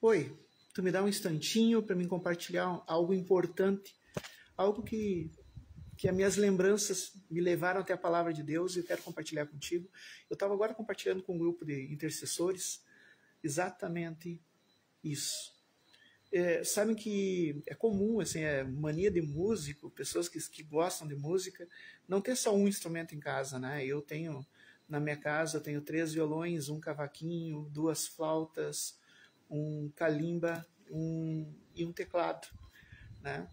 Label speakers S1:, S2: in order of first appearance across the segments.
S1: Oi, tu me dá um instantinho para me compartilhar algo importante, algo que as minhas lembranças me levaram até a palavra de Deus e eu quero compartilhar contigo. Eu estava agora compartilhando com um grupo de intercessores exatamente isso. Sabem que é comum, assim, mania de músico, pessoas que gostam de música, não ter só um instrumento em casa, né? Na minha casa, eu tenho 3 violões, um cavaquinho, 2 flautas, um calimba e um teclado, né?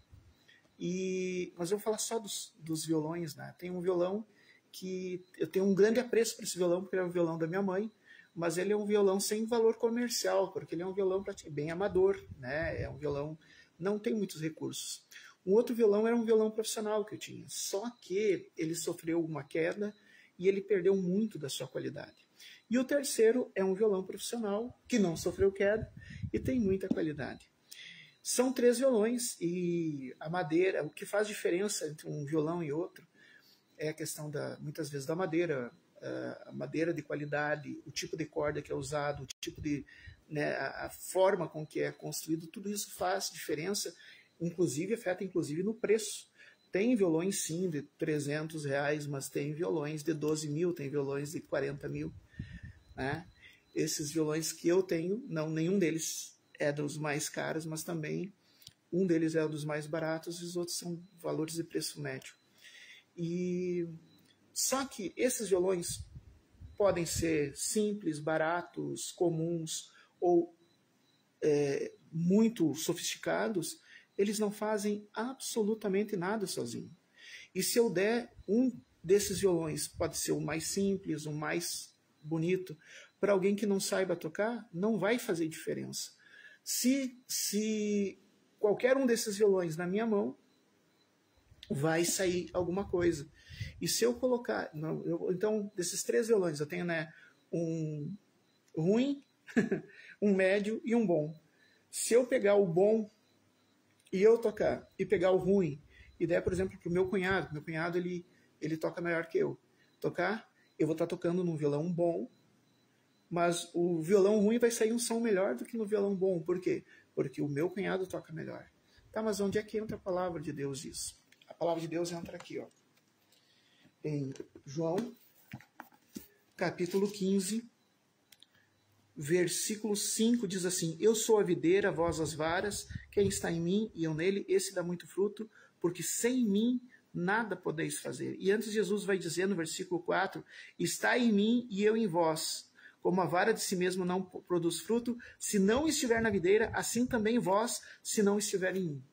S1: Mas eu vou falar só dos violões, né? Tem um violão que eu tenho um grande apreço para esse violão, porque ele é um violão da minha mãe, mas ele é um violão sem valor comercial, porque ele é um violão bem amador, né? É um violão, não tem muitos recursos. Um outro violão era um violão profissional que eu tinha, só que ele sofreu uma queda e ele perdeu muito da sua qualidade. E o terceiro é um violão profissional que não sofreu queda e tem muita qualidade. São 3 violões e a madeira, o que faz diferença entre um violão e outro é a questão muitas vezes da madeira, a madeira de qualidade, o tipo de corda que é usado, o tipo de, né, a forma com que é construído, tudo isso faz diferença, afeta no preço. Tem violões sim de R$300, mas tem violões de 12 mil, tem violões de 40 mil, né? Esses violões que eu tenho, nenhum deles é dos mais caros, mas também um deles é um dos mais baratos e os outros são valores de preço médio. Só que esses violões podem ser simples, baratos, comuns ou muito sofisticados, eles não fazem absolutamente nada sozinho. E se eu der um desses violões, pode ser o mais simples, o mais bonito, para alguém que não saiba tocar, não vai fazer diferença. Se qualquer um desses violões na minha mão, vai sair alguma coisa. E se eu colocar... Então, desses 3 violões, eu tenho, né, um ruim, um médio e um bom. Se eu pegar o bom e eu tocar, e pegar o ruim, e der, por exemplo, para o meu cunhado ele toca melhor que eu. Eu vou estar tocando num violão bom, mas o violão ruim vai sair um som melhor do que no violão bom. Por quê? Porque o meu cunhado toca melhor. Tá, mas onde é que entra a palavra de Deus disso? A palavra de Deus entra aqui, ó. Em João, capítulo 15, versículo 5, diz assim: Eu sou a videira, vós as varas, quem está em mim e eu nele, esse dá muito fruto, porque sem mim nada podeis fazer. E antes Jesus vai dizer no versículo 4, está em mim e eu em vós. Como a vara de si mesmo não produz fruto, se não estiver na videira, assim também vós, se não estiver em mim.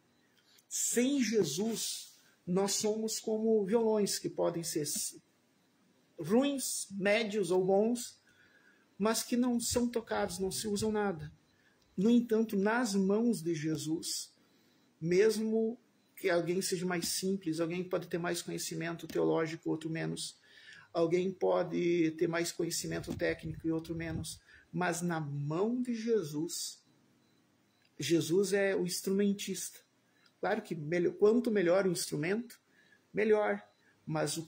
S1: Sem Jesus, nós somos como violões que podem ser ruins, médios ou bons, mas que não são tocados, não se usam nada. No entanto, nas mãos de Jesus, mesmo que alguém seja mais simples, alguém pode ter mais conhecimento teológico, outro menos, alguém pode ter mais conhecimento técnico e outro menos, mas na mão de Jesus, Jesus é o instrumentista. Claro que quanto melhor o instrumento, melhor. Mas o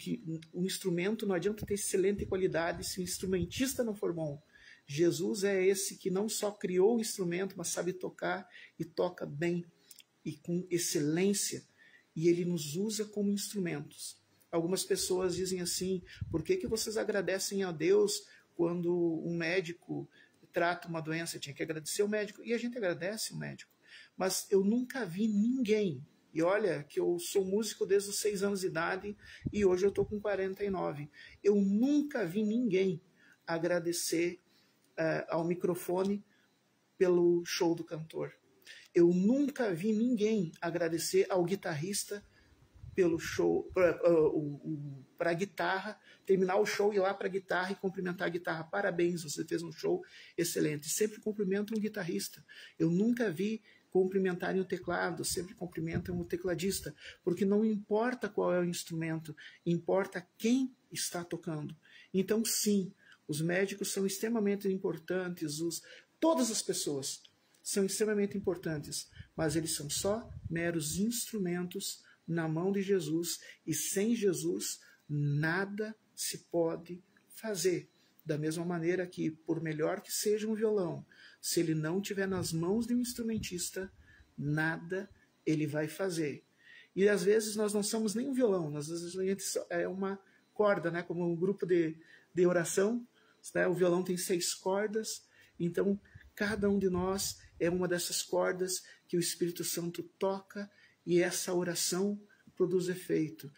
S1: instrumento não adianta ter excelente qualidade se o instrumentista não for bom. Jesus é esse que não só criou o instrumento, mas sabe tocar e toca bem e com excelência. E ele nos usa como instrumentos. Algumas pessoas dizem assim: por que vocês agradecem a Deus quando um médico trata uma doença? Tinha que agradecer o médico. E a gente agradece o médico. Mas eu nunca vi ninguém, e olha que eu sou músico desde os 6 anos de idade e hoje eu estou com 49, eu nunca vi ninguém agradecer ao microfone pelo show do cantor. Eu nunca vi ninguém agradecer ao guitarrista pelo show, para a guitarra, terminar o show, ir lá para a guitarra e cumprimentar a guitarra. Parabéns, você fez um show excelente. Sempre cumprimento um guitarrista. Eu nunca vi cumprimentarem o teclado, sempre cumprimentam o tecladista, porque não importa qual é o instrumento, importa quem está tocando. Então, sim, os médicos são extremamente importantes, todas as pessoas são extremamente importantes, mas eles são só meros instrumentos na mão de Jesus, e sem Jesus nada se pode fazer. Da mesma maneira que, por melhor que seja um violão, Se ele não tiver nas mãos de um instrumentista, nada ele vai fazer. E às vezes nós não somos nem um violão, às vezes a gente é uma corda, né? Como um grupo de oração, né? O violão tem 6 cordas, então cada um de nós é uma dessas cordas que o Espírito Santo toca e essa oração produz efeito.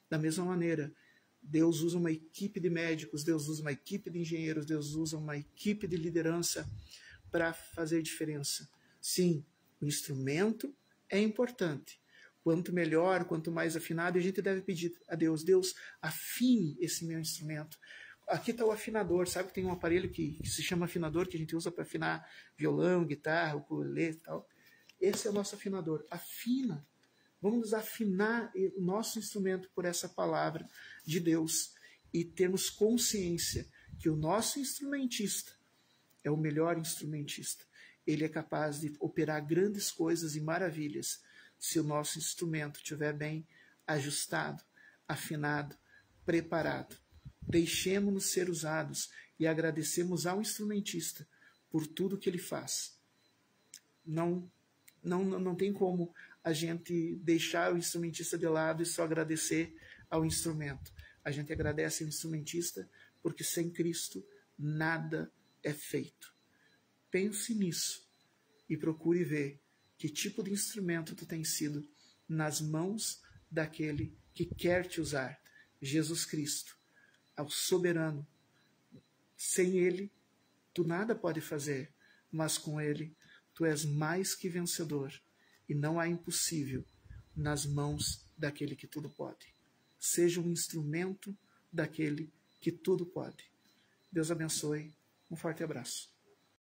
S1: Da mesma maneira, Deus usa uma equipe de médicos, Deus usa uma equipe de engenheiros, Deus usa uma equipe de liderança para fazer diferença. Sim, o instrumento é importante. Quanto melhor, quanto mais afinado, a gente deve pedir a Deus, Deus, afine esse meu instrumento. Aqui está o afinador, sabe que tem um aparelho que se chama afinador, que a gente usa para afinar violão, guitarra, ukulele e tal. Esse é o nosso afinador. Afina. Vamos afinar o nosso instrumento por essa palavra de Deus e termos consciência que o nosso instrumentista é o melhor instrumentista. Ele é capaz de operar grandes coisas e maravilhas se o nosso instrumento estiver bem ajustado, afinado, preparado. Deixemos-nos ser usados e agradecemos ao instrumentista por tudo que ele faz. Não tem como a gente deixar o instrumentista de lado e só agradecer ao instrumento. A gente agradece ao instrumentista porque sem Cristo nada é feito. Pense nisso e procure ver que tipo de instrumento tu tem sido nas mãos daquele que quer te usar, Jesus Cristo, ao soberano. Sem ele, tu nada pode fazer, mas com ele, tu és mais que vencedor. E não há impossível nas mãos daquele que tudo pode. Seja um instrumento daquele que tudo pode. Deus abençoe. Um forte abraço.